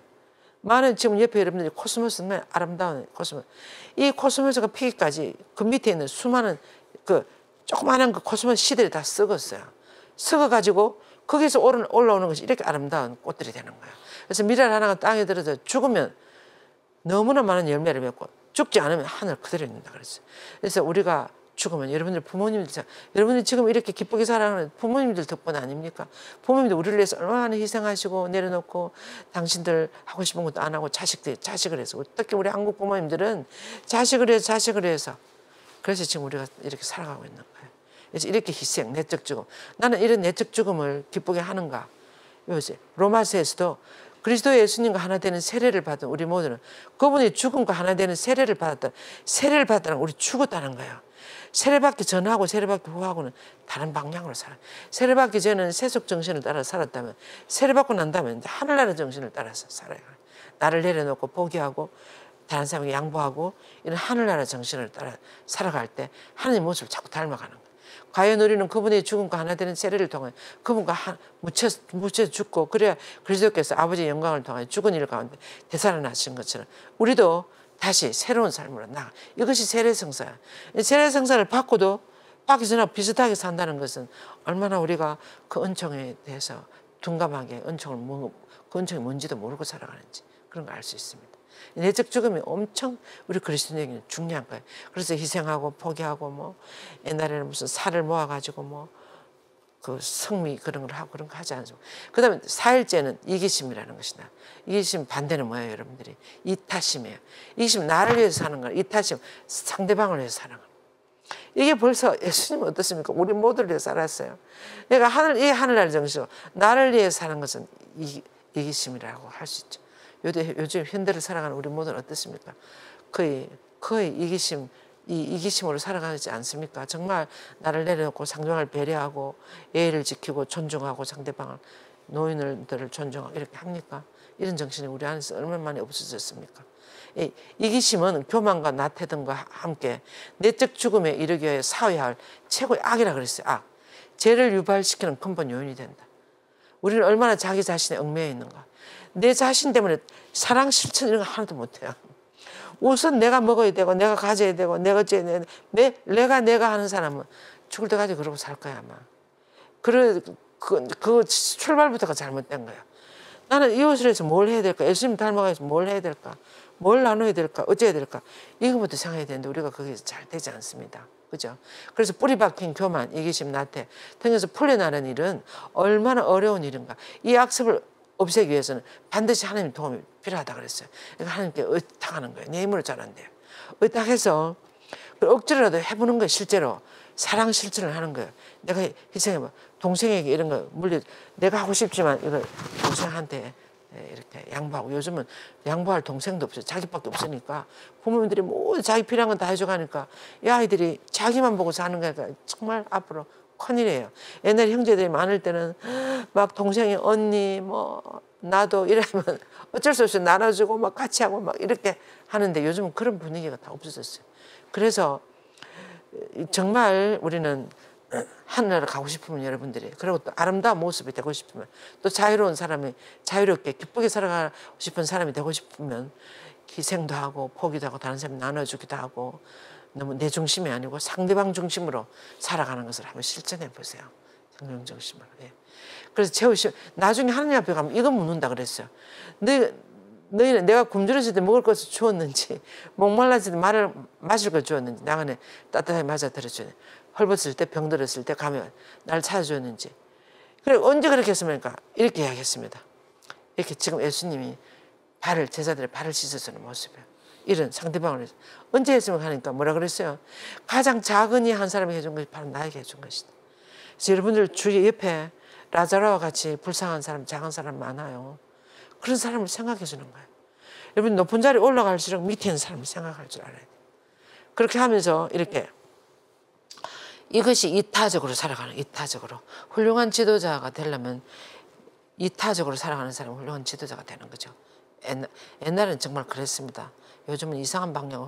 많은 지금 옆에 여러분들이 코스모스는 아름다운 코스모스, 이 코스모스가 피기까지 그 밑에 있는 수많은 그 조그마한 그 코스모스 씨들이 다 썩었어요. 썩어가지고 거기서 올라오는 것이 이렇게 아름다운 꽃들이 되는 거예요. 그래서 미랄 하나가 땅에 들어서 죽으면 너무나 많은 열매를 맺고 죽지 않으면 하늘 그대로 있는다 그랬어요. 그래서 우리가 죽으면 여러분들 여러분들 지금 이렇게 기쁘게 살아가는 부모님들 덕분 아닙니까? 부모님들 우리를 위해서 얼마나 희생하시고 내려놓고 당신들 하고 싶은 것도 안 하고 자식을 해서 특히 우리 한국 부모님들은 자식을 해서 그래서 지금 우리가 이렇게 살아가고 있는 거예요. 그래서 이렇게 희생, 내적 죽음. 나는 이런 내적 죽음을 기쁘게 하는가? 요새 로마서에서도 그리스도 예수님과 하나 되는 세례를 받은 우리 모두는 그분이 죽음과 하나 되는 세례를 받았다는 우리 죽었다는 거예요. 세례받기 전하고 세례받기 후하고는 다른 방향으로 살아요. 세례받기 전에는 세속 정신을 따라 살았다면 세례받고 난 다음에 하늘나라 정신을 따라서 살아요. 나를 내려놓고 포기하고 다른 사람에게 양보하고 이런 하늘나라 정신을 따라 살아갈 때 하나님 모습을 자꾸 닮아가는 거예요. 과연 우리는 그분의 죽음과 하나 되는 세례를 통해 그분과 묻혀 죽고 그래야 그리스도께서 아버지의 영광을 통해 죽은 일 가운데 되살아나신 것처럼 우리도 다시 새로운 삶으로 나가. 이것이 세례성사야. 세례성사를 받고도 받기 전하고 비슷하게 산다는 것은 얼마나 우리가 그 은총에 대해서 둔감하게 그 은총이 뭔지도 모르고 살아가는지 그런 걸 알 수 있습니다. 내적 죽음이 엄청 우리 그리스도인에게는 중요한 거예요. 그래서 희생하고 포기하고 뭐 옛날에는 무슨 살을 모아가지고 뭐 그 성미 그런 걸 하고 그런 거 하지 않습니다. 그 다음에 4일째는 이기심이라는 것이다. 이기심 반대는 뭐예요, 여러분들이? 이타심이에요. 이기심 나를 위해서 사는 거예요. 이타심 상대방을 위해서 사는 거예요. 이게 벌써 예수님은 어떻습니까? 우리 모두를 위해서 살았어요. 내가 이 하늘나라 정신, 나를 위해서 사는 것은 이기심이라고 할 수 있죠. 요즘 현대를 살아가는 우리 모두는 어떻습니까? 거의 이기심으로 살아가지 않습니까? 정말 나를 내려놓고 상대방을 배려하고 예의를 지키고 존중하고 상대방을 노인들을 존중하고 이렇게 합니까? 이런 정신이 우리 안에서 얼마나 많이 없어졌습니까? 이기심은 교만과 나태등과 함께 내적 죽음에 이르기 위해 사회해야 할 최고의 악이라 그랬어요. 악. 죄를 유발시키는 근본 요인이 된다. 우리는 얼마나 자기 자신에 얽매여 있는가. 내 자신 때문에 사랑 실천 이런 거 하나도 못해요. 우선 내가 먹어야 되고 내가 가져야 되고 내가 어째야 내가 하는 사람은 죽을 때까지 그러고 살 거야 아마. 그 출발부터가 잘못된 거예요. 나는 이웃을 해서 뭘 해야 될까? 예수님 닮아가서 뭘 해야 될까? 뭘 나눠야 될까? 어째야 될까? 이거부터 생각해야 되는데 우리가 거기서 잘 되지 않습니다. 그죠? 그래서 뿌리 박힌 교만, 이기심, 나태 등에서 풀려나는 일은 얼마나 어려운 일인가. 이 악습을 없애기 위해서는 반드시 하나님 도움이 필요하다 그랬어요. 그러니까 하나님께 의탁하는 거예요. 내 힘으로 잘 안 돼요. 의탁해서 억지로라도 해보는 거예요. 실제로. 사랑 실천을 하는 거예요. 내가 희생해봐. 동생에게 이런 거 물려, 내가 하고 싶지만 이걸 동생한테 이렇게 양보하고, 요즘은 양보할 동생도 없어요. 자기밖에 없으니까 부모님들이 모두 자기 필요한 건 다 해줘가니까 이 아이들이 자기만 보고 사는 거니까 정말 앞으로 큰일이에요. 옛날 형제들이 많을 때는 막 동생이 언니 뭐 나도 이러면 어쩔 수 없이 나눠주고 막 같이 하고 막 이렇게 하는데 요즘은 그런 분위기가 다 없어졌어요. 그래서 정말 우리는 하늘나라 가고 싶으면 여러분들이, 그리고 또 아름다운 모습이 되고 싶으면, 또 자유로운 사람이 자유롭게 기쁘게 살아가고 싶은 사람이 되고 싶으면 희생도 하고 포기도 하고 다른 사람 나눠주기도 하고, 너무 내 중심이 아니고 상대방 중심으로 살아가는 것을 한번 실천해 보세요. 성령 중심으로. 예. 그래서 채우시 나중에 하나님 앞에 가면 이거 묻는다 그랬어요. 너희는 내가 굶주렸을 때 먹을 것을 주었는지, 목말랐을 때 말을 마실 걸 주었는지, 나간에 따뜻하게 맞아 들어주는, 헐벗을 때 병들었을 때 가면 날 찾아주었는지. 그래 언제 그렇게 했습니까? 이렇게 이야기했습니다. 이렇게 지금 예수님이 제자들의 발을 씻어주는 모습이에요. 이런 상대방을 언제 했으면 하니까 뭐라 그랬어요? 가장 작은 이 한 사람이 해준 것이 바로 나에게 해준 것이다. 그래서 여러분들 주위 옆에 라자로와 같이 불쌍한 사람, 작은 사람 많아요. 그런 사람을 생각해 주는 거예요. 여러분 높은 자리에 올라갈수록 밑에 있는 사람을 생각할 줄 알아야 돼요. 그렇게 하면서 이렇게 이것이 이타적으로 살아가는, 이타적으로 훌륭한 지도자가 되려면 이타적으로 살아가는 사람은 훌륭한 지도자가 되는 거죠. 옛날에는 정말 그랬습니다. 요즘은 이상한 방향으로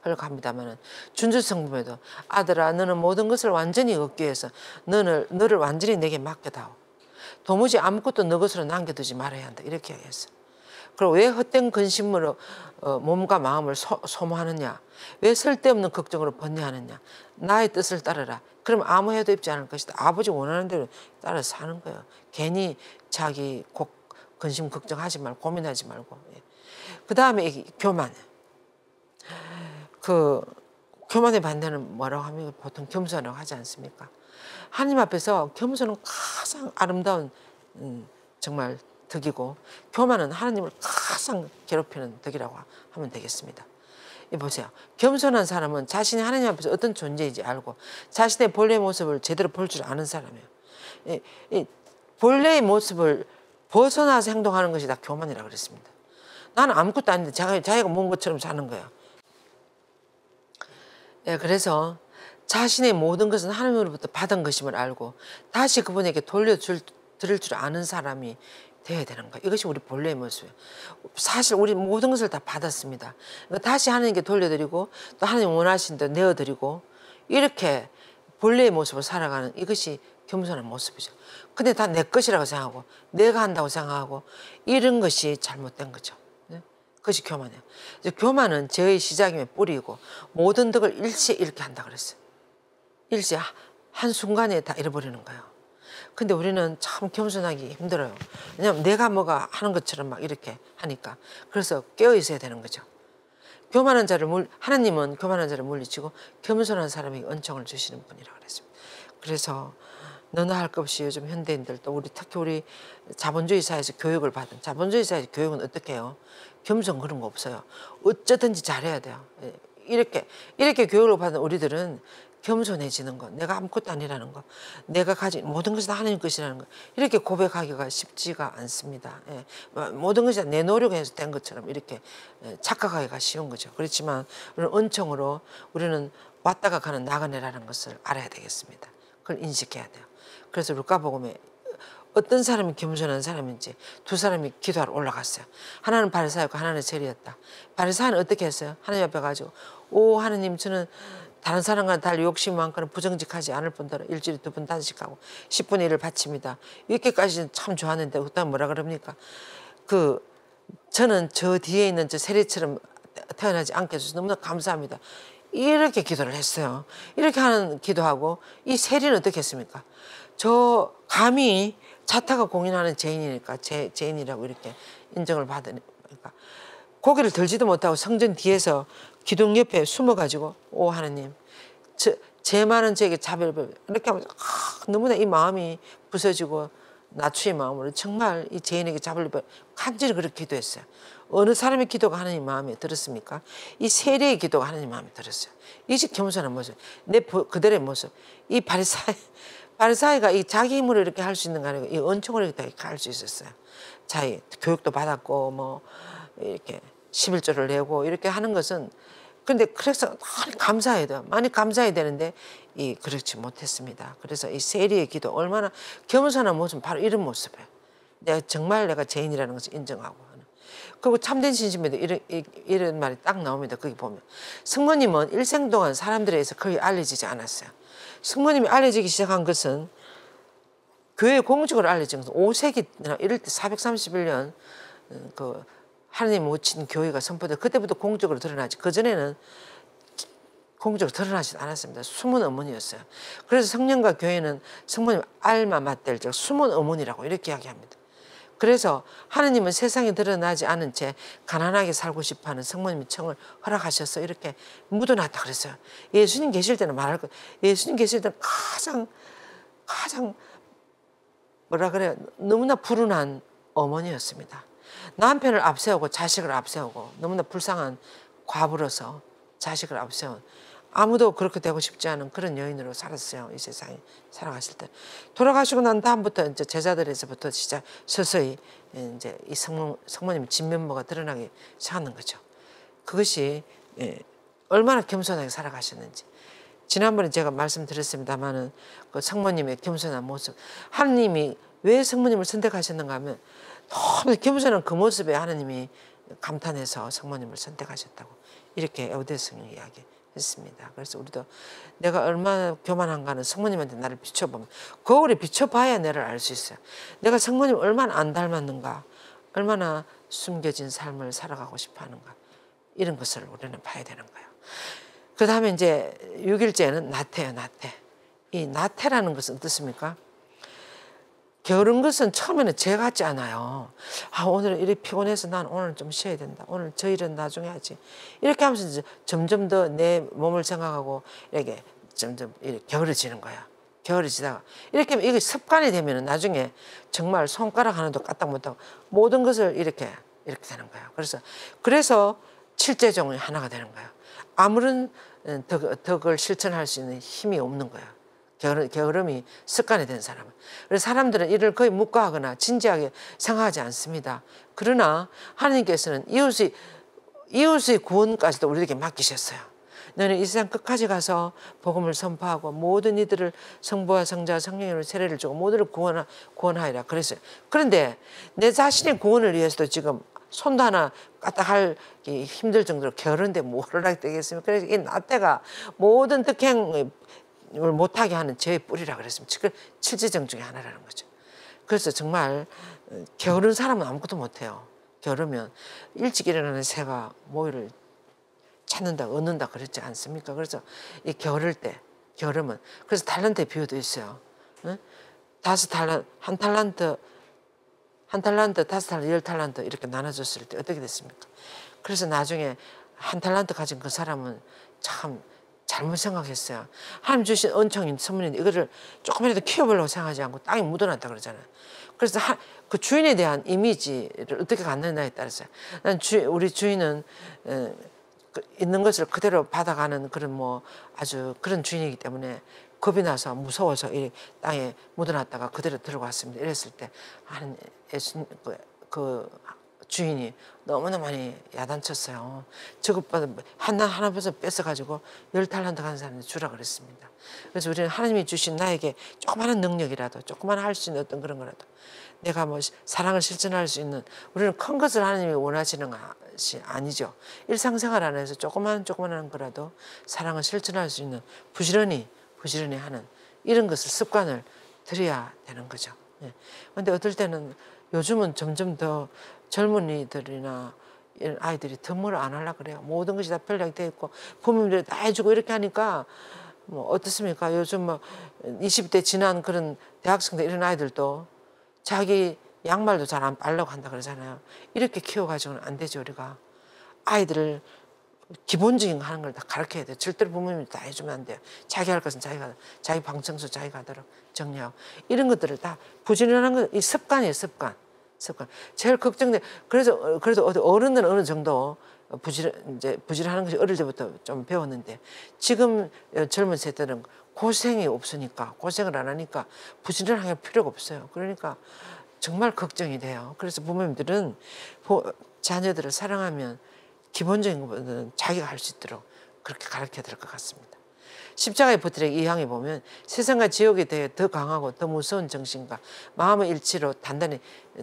흘러갑니다만 준주성품에도 아들아 너는 모든 것을 완전히 얻기 위해서 너를 완전히 내게 맡겨다오. 도무지 아무것도 너 것으로 남겨두지 말아야 한다. 이렇게 얘기했어. 그리고 왜 헛된 근심으로 몸과 마음을 소모하느냐. 왜 쓸데없는 걱정으로 번뇌하느냐. 나의 뜻을 따르라. 그럼 아무 해도 입지 않을 것이다. 아버지 원하는 대로 따라 사는 거예요. 괜히 자기 근심 걱정하지 말고 고민하지 말고. 그 다음에 교만. 교만의 반대는 뭐라고 하면 보통 겸손이라고 하지 않습니까? 하나님 앞에서 겸손은 가장 아름다운 정말 덕이고, 교만은 하나님을 가장 괴롭히는 덕이라고 하면 되겠습니다. 보세요. 겸손한 사람은 자신이 하나님 앞에서 어떤 존재인지 알고 자신의 본래의 모습을 제대로 볼 줄 아는 사람이에요. 본래의 모습을 벗어나서 행동하는 것이 다 교만이라고 그랬습니다. 나는 아무것도 아닌데 자기가 모은 것처럼 사는 거예요. 예, 그래서 자신의 모든 것은 하나님으로부터 받은 것임을 알고 다시 그분에게 드릴 줄 아는 사람이 되어야 되는 거예요. 이것이 우리 본래의 모습이에요. 사실 우리 모든 것을 다 받았습니다. 다시 하나님께 돌려드리고 또 하나님 원하신 대로 내어드리고 이렇게 본래의 모습을 살아가는 이것이 겸손한 모습이죠. 근데 다 내 것이라고 생각하고 내가 한다고 생각하고 이런 것이 잘못된 거죠. 그것이 교만이에요. 교만은 죄의 시작이며 뿌리이고 모든 덕을 일시에 잃게 한다 그랬어요. 일시에 한순간에 다 잃어버리는 거예요. 근데 우리는 참 겸손하기 힘들어요. 왜냐하면 내가 뭐가 하는 것처럼 막 이렇게 하니까. 그래서 깨어 있어야 되는 거죠. 하나님은 교만한 자를 물리치고 겸손한 사람에게 은총을 주시는 분이라고 그랬습니다. 그래서 너나 할 것 없이 요즘 현대인들 또 특히 우리 자본주의 사회에서 교육을 받은, 자본주의 사회에서 교육은 어떻게 해요? 겸손 그런 거 없어요. 어쩌든지 잘해야 돼요. 이렇게 교육을 받은 우리들은 겸손해지는 거, 내가 아무것도 아니라는 거, 내가 가진 모든 것이 다 하나님 것이라는 거, 이렇게 고백하기가 쉽지가 않습니다. 모든 것이 다 내 노력에서 된 것처럼 이렇게 착각하기가 쉬운 거죠. 그렇지만 우리는 은총으로 우리는 왔다가 가는 나그네라는 것을 알아야 되겠습니다. 그걸 인식해야 돼요. 그래서 루카복음에 어떤 사람이 겸손한 사람인지 두 사람이 기도하러 올라갔어요. 하나는 바리사였고 하나는 세리였다. 바리사는 어떻게 했어요? 하나님 앞에 가지고 오 하나님 저는 다른 사람과는 달리 욕심이 많거나 부정직하지 않을 뿐더러 일주일에 2번 단식하고 10분의 1을 바칩니다. 이렇게까지는 참 좋았는데 그다음 뭐라 그럽니까? 저는 저 뒤에 있는 저 세리처럼 태어나지 않게 해주셔서 너무나 감사합니다. 이렇게 기도를 했어요. 이렇게 하는 기도하고 이 세리는 어떻게 했습니까? 저 감히 자타가 공인하는 죄인이니까 죄인이라고 이렇게 인정을 받으니까 고개를 들지도 못하고 성전 뒤에서 기둥 옆에 숨어가지고 오 하나님 죄 많은 저에게 자비를 이렇게 하면서 너무나 이 마음이 부서지고 낮추의 마음으로 정말 이 죄인에게 자비를 간절히 그렇게 기도했어요. 어느 사람의 기도가 하나님 마음에 들었습니까? 이 세례의 기도가 하나님 마음에 들었어요. 이제 겸손한 모습, 내 그들의 모습, 이 바리사이가 이 자기 힘으로 이렇게 할 수 있는 거 아니고 이 은총으로 이렇게 할 수 있었어요. 자기 교육도 받았고 뭐 이렇게 11조를 내고 이렇게 하는 것은 근데 그래서 많이 감사해야 돼요. 많이 감사해야 되는데 그렇지 못했습니다. 그래서 이 세리의 기도 얼마나 겸손한 모습은 바로 이런 모습이에요. 내가 죄인이라는 것을 인정하고 그리고 참된 신심에도 이런 말이 딱 나옵니다. 거기 보면 성모님은 일생 동안 사람들에 의해서 거의 알려지지 않았어요. 성모님이 알려지기 시작한 것은 교회 공적으로 알려진 것은 5세기나 이럴 때 431년 그 하나님 모친 교회가 선포돼 그때부터 공적으로 드러나지 그전에는 공적으로 드러나지 않았습니다. 숨은 어머니였어요. 그래서 성령과 교회는 성모님 알마 맞댈 적 숨은 어머니라고 이렇게 이야기합니다. 그래서 하나님은 세상에 드러나지 않은 채 가난하게 살고 싶어하는 성모님의 청을 허락하셔서 이렇게 묻어놨다 그랬어요. 예수님 계실 때는 말할 거 예수님 계실 때는 가장 뭐라 그래요 너무나 불운한 어머니였습니다. 남편을 앞세우고 자식을 앞세우고 너무나 불쌍한 과부로서 자식을 앞세운 아무도 그렇게 되고 싶지 않은 그런 여인으로 살았어요. 이 세상에 살아가실 때. 돌아가시고 난 다음부터 이제 제자들에서부터 진짜 서서히 이제 이 성모님 진면모가 드러나기 시작하는 거죠. 그것이 얼마나 겸손하게 살아가셨는지. 지난번에 제가 말씀드렸습니다마는 그 성모님의 겸손한 모습. 하나님이 왜 성모님을 선택하셨는가 하면 너무 겸손한 그 모습에 하나님이 감탄해서 성모님을 선택하셨다고 이렇게 에우대성이 이야기했습니다. 그래서 우리도 내가 얼마나 교만한가는 성모님한테 나를 비춰보면 거울에 비춰봐야 나를 알 수 있어요. 내가 성모님 얼마나 안 닮았는가 얼마나 숨겨진 삶을 살아가고 싶어하는가 이런 것을 우리는 봐야 되는 거예요. 그 다음에 이제 6일째는 나태예요. 나태. 이 나태라는 것은 어떻습니까? 게으른 것은 처음에는 죄 같지 않아요. 오늘은 이렇게 피곤해서 난 오늘 좀 쉬어야 된다. 오늘 저 일은 나중에 하지. 이렇게 하면서 이제 점점 더 내 몸을 생각하고 이렇게 점점 이렇게 게으러지는 거야. 게으러지다가 이렇게 하면 이게 습관이 되면 나중에 정말 손가락 하나도 까딱 못하고 모든 것을 이렇게 되는 거야. 그래서 칠제종이 하나가 되는 거야. 아무런 덕을 실천할 수 있는 힘이 없는 거야. 게으름이 습관이 된 사람은. 그래서 사람들은 이를 거의 묵과하거나 진지하게 생각하지 않습니다. 그러나 하나님께서는 이웃의 구원까지도 우리에게 맡기셨어요. 너는 이 세상 끝까지 가서 복음을 선포하고 모든 이들을 성부와 성자와 성령으로 세례를 주고 모두를 구원하리라 그랬어요. 그런데 내 자신의 구원을 위해서도 지금 손도 하나 까딱할 힘들 정도로 게으른데 뭐를 하게 되겠습니까? 그래서 이 나태가 모든 득행을 못하게 하는 죄의 뿌리라 그랬습니다. 그 칠지정 중에 하나라는 거죠. 그래서 정말 게으른 사람은 아무것도 못해요. 게으르면 일찍 일어나는 새가 모이를 찾는다, 얻는다 그랬지 않습니까? 그래서 이 게으르면 그래서 달란트의 비유도 있어요. 응? 한 탈란트, 5탈란트, 10탈란트 이렇게 나눠줬을 때 어떻게 됐습니까? 그래서 나중에 한 탈란트 가진 그 사람은 참 잘못 생각했어요. 하나님 주신 은총인 선물인데 이거를 조금이라도 키워보려고 생각하지 않고 땅에 묻어놨다 그러잖아요. 그래서 그 주인에 대한 이미지를 어떻게 갖느냐에 따라서 우리 주인은 있는 것을 그대로 받아가는 그런 아주 그런 주인이기 때문에 겁이 나서 무서워서 이 땅에 묻어놨다가 그대로 들고 왔습니다. 이랬을 때 예수님 그 주인이 너무나 많이 야단쳤어요. 저것보다 하나 벌써 뺏어가지고 10탈란트 가는 사람한테 주라 그랬습니다. 그래서 우리는 하나님이 주신 나에게 조그마한 능력이라도 조그마한 할 수 있는 어떤 그런 거라도 내가 사랑을 실천할 수 있는 우리는 큰 것을 하나님이 원하시는 것이 아니죠. 일상생활 안에서 조그마한 거라도 사랑을 실천할 수 있는 부지런히 하는 이런 것을 습관을 들여야 되는 거죠. 그런데 어떨 때는 요즘은 점점 더 젊은이들이나 이런 아이들이 더 뭘 안 하려고 그래요. 모든 것이 다 편리하게 되어 있고 부모님들이 다 해주고 이렇게 하니까 뭐 어떻습니까? 요즘 뭐 20대 지난 그런 대학생들 이런 아이들도 자기 양말도 잘 안 빨려고 한다 그러잖아요. 이렇게 키워가지고는 안 되죠. 우리가 아이들을 기본적인 거 하는 걸 다 가르쳐야 돼요. 절대로 부모님이 다 해주면 안 돼요. 자기 할 것은 자기가, 자기 방청소 자기가 하도록 정리하고 이런 것들을 다 부지런한 거, 이 습관이에요. 습관. 제일 걱정돼. 그래서 어른들은 어느 정도 부지런하는 것이 어릴 때부터 좀 배웠는데 지금 젊은 세대는 고생이 없으니까, 고생을 안 하니까 부지런할 필요가 없어요. 그러니까 정말 걱정이 돼요. 그래서 부모님들은 자녀들을 사랑하면 기본적인 것보다는 자기가 할 수 있도록 그렇게 가르쳐야 될 것 같습니다. 십자가의 버티기 2항에 보면 세상과 지옥에 대해 더 강하고 더 무서운 정신과 마음의 일치로 단단히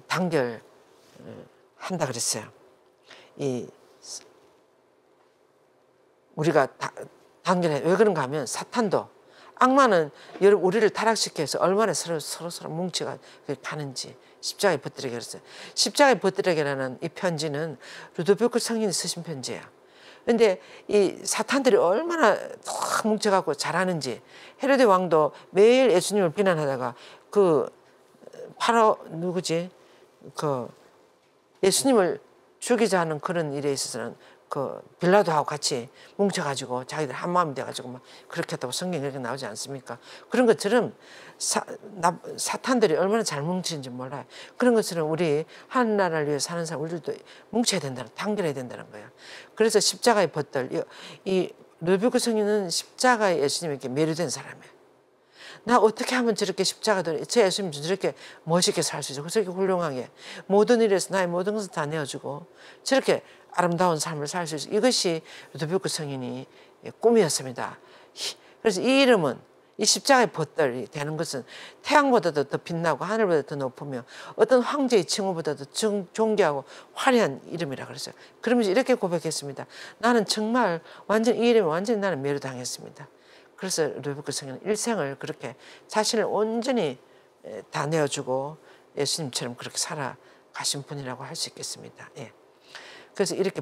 단결한다 그랬어요. 우리가 단결해. 왜 그런가 하면 사탄도, 악마는 우리를 타락시켜서 얼마나 서로 뭉치가 가는지 십자가의 버티기 그랬어요. 십자가의 버티기라는 이 편지는 루도비코 성인이 쓰신 편지예요. 근데 이 사탄들이 얼마나 더 뭉쳐갖고 잘하는지, 헤로데 왕도 매일 예수님을 비난하다가 누구지? 예수님을 죽이자 하는 그런 일에 있어서는 빌라도하고 같이 뭉쳐가지고 자기들 한 마음이 돼가지고 막 그렇게 했다고 성경에 그렇게 나오지 않습니까? 그런 것처럼 사탄들이 얼마나 잘 뭉치는지 몰라요. 그런 것처럼 우리 하나나라를 위해 사는 사람 우리들도 뭉쳐야 된다는, 단결해야 된다는 거예요. 그래서 십자가의 벗들, 이 루비코 성인은 십자가에 예수님에게 매료된 사람이에요. 나 어떻게 하면 저렇게 십자가도 제 예수님 저렇게 멋있게 살 수 있어? 저렇게 훌륭하게 모든 일에서 나의 모든 것을 다 내어주고 저렇게 아름다운 삶을 살 수 있어. 이것이 루도비코 성인이 꿈이었습니다. 그래서 이 이름은, 이 십자가의 벗들이 되는 것은 태양보다도 더 빛나고 하늘보다 더 높으며 어떤 황제의 칭호보다도 존귀하고 화려한 이름이라 그랬어요. 그러면서 이렇게 고백했습니다. 나는 정말 이 이름에 완전히 나는 매료당했습니다. 그래서 루도비코 성인은 일생을 그렇게 자신을 온전히 다 내어주고 예수님처럼 그렇게 살아가신 분이라고 할 수 있겠습니다. 예. 그래서 이렇게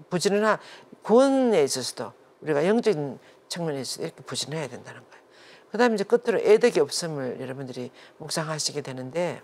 부지런한 구원에 있어서도 우리가 영적인 측면에 있어서 이렇게 부지런해야 된다는 거예요. 그 다음에 이제 끝으로 애덕이 없음을 여러분들이 묵상하시게 되는데,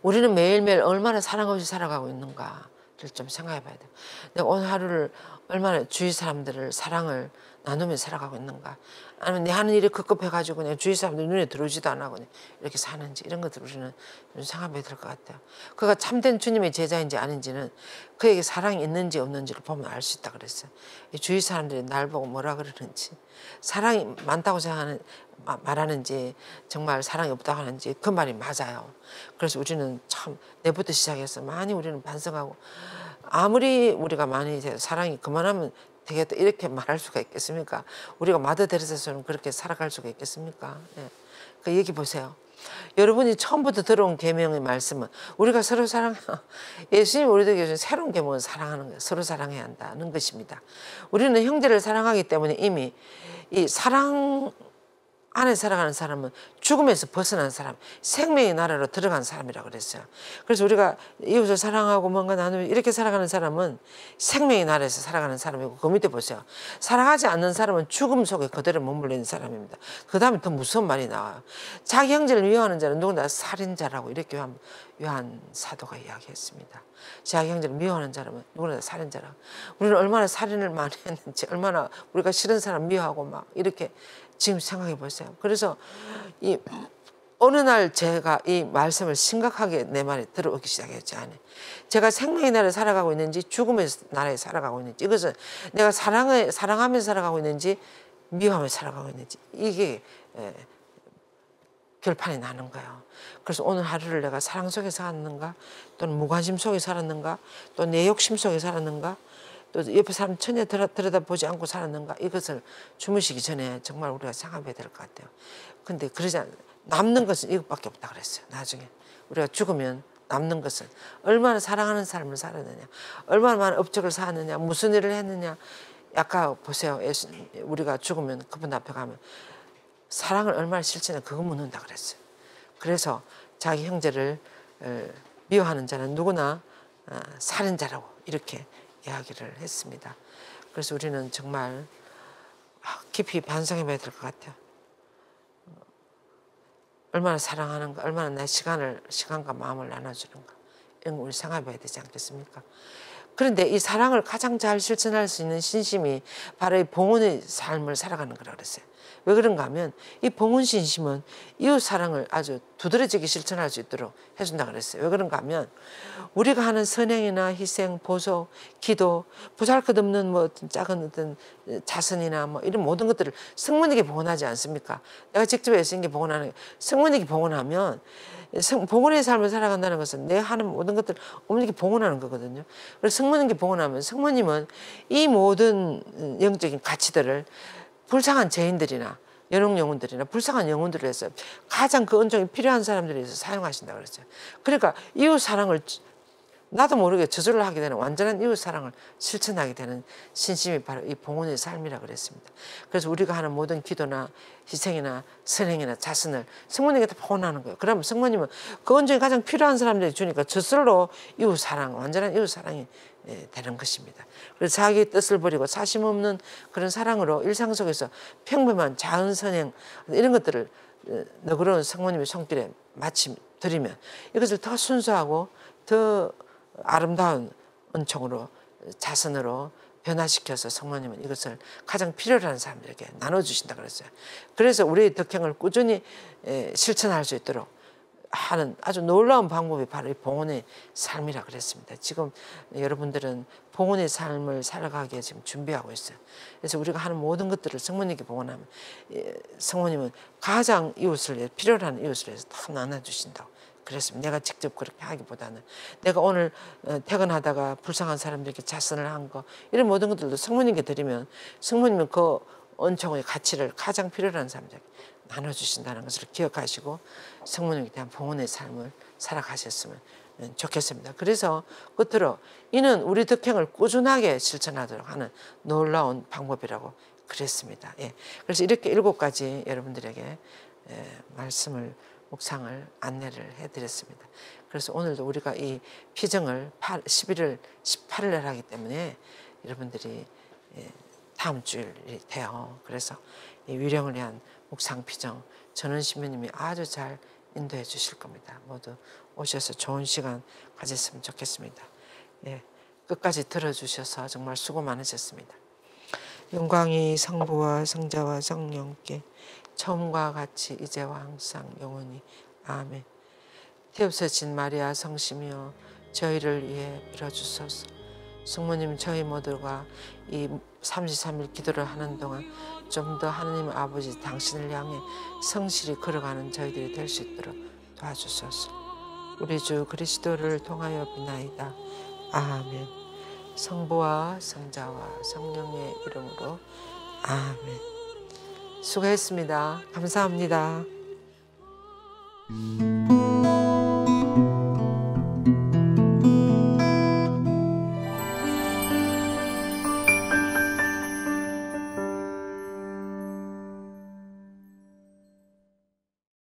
우리는 매일매일 얼마나 사랑 없이 살아가고 있는가를 좀 생각해 봐야 돼요. 내가 오늘 하루를 얼마나 주위 사람들을 사랑을 나누며 살아가고 있는가, 아니면 내 하는 일이 급급해가지고 그냥 주위 사람들 눈에 들어오지도 안 하고 이렇게 사는지, 이런 것들 우리는 좀 생각해야 될 것 같아요. 그가 참된 주님의 제자인지 아닌지는 그에게 사랑이 있는지 없는지를 보면 알 수 있다 그랬어요. 주위 사람들이 날 보고 뭐라 그러는지, 사랑이 많다고 말하는지 정말 사랑이 없다고 하는지 그 말이 맞아요. 그래서 우리는 참 내부터 시작해서 많이 우리는 반성하고, 아무리 우리가 많이 사랑이 그만하면 되겠다 이렇게 말할 수가 있겠습니까? 우리가 마더 데레사처럼 그렇게 살아갈 수가 있겠습니까? 예. 그 얘기 보세요. 여러분이 처음부터 들어온 계명의 말씀은 우리가 서로 예수님 우리에게 주신 새로운 계명은 사랑하는 거예요. 서로 사랑해야 한다는 것입니다. 우리는 형제를 사랑하기 때문에 이미 이 사랑 안에 살아가는 사람은 죽음에서 벗어난 사람, 생명의 나라로 들어간 사람이라고 그랬어요. 그래서 우리가 이웃을 사랑하고 뭔가 나누면 이렇게 살아가는 사람은 생명의 나라에서 살아가는 사람이고, 그 밑에 보세요. 사랑하지 않는 사람은 죽음 속에 그대로 머물러 있는 사람입니다. 그 다음에 더 무서운 말이 나와요. 자기 형제를 미워하는 자는 누구나 살인자라고 이렇게 요한 사도가 이야기했습니다. 자기 형제를 미워하는 자라면 누구나 살인자라고. 우리는 얼마나 살인을 많이 했는지, 얼마나 우리가 싫은 사람 미워하고 막 이렇게 지금 생각해 보세요. 그래서 어느 날 제가 이 말씀을 심각하게 내 말에 들어오기 시작했지 않아요. 제가 생명의 나라에 살아가고 있는지 죽음의 나라에 살아가고 있는지, 이것은 내가 사랑하면서 살아가고 있는지 미워하면서 살아가고 있는지, 이게 결판이 나는 거예요. 그래서 오늘 하루를 내가 사랑 속에 살았는가, 또는 무관심 속에 살았는가, 또 내 욕심 속에 살았는가, 또 옆에 사람 전혀 들여다보지 않고 살았는가, 이것을 주무시기 전에 정말 우리가 생각해야 될 것 같아요. 근데 남는 것은 이것밖에 없다 그랬어요. 나중에 우리가 죽으면 남는 것은 얼마나 사랑하는 삶을 살았느냐, 얼마나 많은 업적을 쌓았느냐, 무슨 일을 했느냐. 아까 보세요. 우리가 죽으면 그분 앞에 가면 사랑을 얼마나 실천해, 그거 묻는다 그랬어요. 그래서 자기 형제를 미워하는 자는 누구나 살인자라고 이렇게 이야기를 했습니다. 그래서 우리는 정말 깊이 반성해 봐야 될 것 같아요. 얼마나 사랑하는가, 얼마나 내 시간과 마음을 나눠주는가, 이런 걸 우리 생각해 봐야 되지 않겠습니까? 그런데 이 사랑을 가장 잘 실천할 수 있는 신심이 바로 이 봉헌의 삶을 살아가는 거라고 그랬어요. 왜 그런가 하면 이 봉헌 신심은 이웃 사랑을 아주 두드러지게 실천할 수 있도록 해준다 그랬어요. 왜 그런가 하면 우리가 하는 선행이나 희생, 보석, 기도, 보잘것없는 뭐 어떤 작은 어떤 자선이나 뭐 이런 모든 것들을 성문에게 봉헌하지 않습니까? 내가 직접 애쓰는 게 봉헌하는, 성문에게 봉헌하면 봉헌의 삶을 살아간다는 것은 내 하는 모든 것들 어머니께 봉헌하는 거거든요. 그래서 성모님께 봉헌하면 성모님은 이 모든 영적인 가치들을 불쌍한 죄인들이나 연옥 영혼들이나 불쌍한 영혼들을 해서 가장 그 은총이 필요한 사람들에 의해서 사용하신다고 그랬어요. 그러니까 이웃 사랑을 나도 모르게 저절로 하게 되는 완전한 이웃 사랑을 실천하게 되는 신심이 바로 이 봉헌의 삶이라 그랬습니다. 그래서 우리가 하는 모든 기도나 희생이나 선행이나 자선을 성모님께 다 봉헌하는 거예요. 그러면 성모님은 그 은총이 가장 필요한 사람들이 주니까 저절로 이웃 사랑, 완전한 이웃 사랑이 되는 것입니다. 그래서 자기 뜻을 버리고 사심 없는 그런 사랑으로 일상 속에서 평범한 자은 선행 이런 것들을 너그러운 성모님의 손길에 마침 드리면 이것을 더 순수하고 더 아름다운 은총으로 자선으로 변화시켜서 성모님은 이것을 가장 필요로 하는 사람들에게 나눠주신다 그랬어요. 그래서 우리의 덕행을 꾸준히 실천할 수 있도록 하는 아주 놀라운 방법이 바로 이 봉헌의 삶이라 그랬습니다. 지금 여러분들은 봉헌의 삶을 살아가기에 지금 준비하고 있어요. 그래서 우리가 하는 모든 것들을 성모님께 봉헌하면 성모님은 가장 이웃을 필요로 하는 이웃을 위해서 다 나눠주신다고 그랬습니다. 내가 직접 그렇게 하기보다는 내가 오늘 퇴근하다가 불쌍한 사람들에게 자선을 한 거 이런 모든 것들도 성모님께 드리면 성모님은 그 은총의 가치를 가장 필요로 하는 사람들에게 나눠주신다는 것을 기억하시고 성모님에 대한 봉헌의 삶을 살아가셨으면 좋겠습니다. 그래서 끝으로 이는 우리 덕행을 꾸준하게 실천하도록 하는 놀라운 방법이라고 그랬습니다. 예. 그래서 이렇게 7가지 여러분들에게 말씀을 묵상을 안내를 해드렸습니다. 그래서 오늘도 우리가 이 피정을 11월 18일 날 하기 때문에 여러분들이 다음 주일이 돼요. 그래서 이 위령을 위한 묵상 피정 전원 신부님이 아주 잘 인도해 주실 겁니다. 모두 오셔서 좋은 시간 가졌으면 좋겠습니다. 예, 끝까지 들어주셔서 정말 수고 많으셨습니다. 영광이 성부와 성자와 성령께 처음과 같이 이제와 항상 영원히 아멘. 태엽서진 마리아 성심이여 저희를 위해 빌어주소서. 성모님 저희 모두가 이 33일 기도를 하는 동안 좀 더 하나님 아버지 당신을 향해 성실히 걸어가는 저희들이 될 수 있도록 도와주소서. 우리 주 그리스도를 통하여 비나이다. 아멘. 성부와 성자와 성령의 이름으로 아멘. 수고했습니다. 감사합니다.